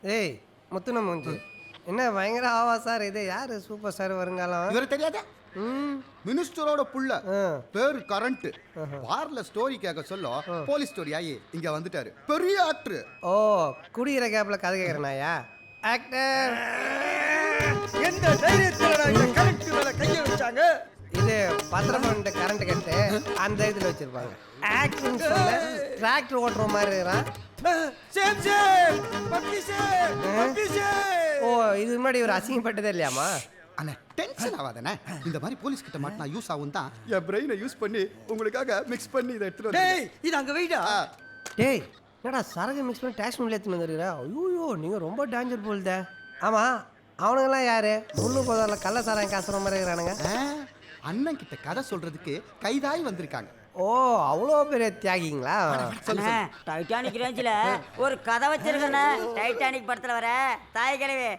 ஏய் முத்துன மூஞ்சி என்ன பயங்கர ஆவா சார் இது யாரு சூப்பர் ஸ்டார் வருங்காலம் இவரு தெரியாத மினிஸ்டரோட புள்ள பேரு கரண்ட் பார்ல ஸ்டோரி கேட்க சொல்ல போலீஸ் ஸ்டோரி ஆகி இங்க வந்துட்டாரு பெரிய ஆக்டர். ஓ குடிக்கிற கேப்ல கதை கேட்கறனாயா ஆக்டர் எந்த தைரியத்துல இந்த கரண்ட் மேல கைய வச்சாங்க? இது பத்திரப்பண்டு கரண்ட் கட்டு அந்த இதுல வச்சிருப்பாங்க ஆக்டிங் சொல்ல டிராக்டர் ஓட்டுற மாதிரி இருக்கிறான். Shame shame puppy shame puppy shame. ஓ இது முன்னாடி ஒரு அசிங்கப்பட்டதே இல்லையாமா? அண்ணா டென்ஷன் ஆகாதண்ணே. இந்த மாதிரி போலீஸ் கிட்ட மாட்டினா யூஸ் ஆகும் தான் என் பிரெயினை யூஸ் பண்ணி உங்களுக்காக மிக்ஸ் பண்ணி இதை எடுத்துட்டு டேய் இது அங்க வெயிடா. டேய் என்னடா சரகு மிக்ஸ் பண்ணி டேக்ஸ் மில்ல எடுத்துன்னு வந்துருக்கிற? ஐயோ நீங்கள் ரொம்ப டேஞ்சர் போல்த. ஆமாம் அவனுங்கெல்லாம் யாரு முள்ளு போதாரில் கள்ள சாராயம் காசுற மாதிரி இருக்கிறானுங்க. அண்ணன் கிட்ட கதை சொல்றதுக்கு கைதாய் வந்திருக்காங்க. ஓ அவ்வளோ பெரிய தியாகிங்களா? அண்ணே, டைட்டானிக் ரேஞ்சில் ஒரு கதை வச்சிருக்கண்ணே. டைட்டானிக் படத்துல வர தாய் கிழவி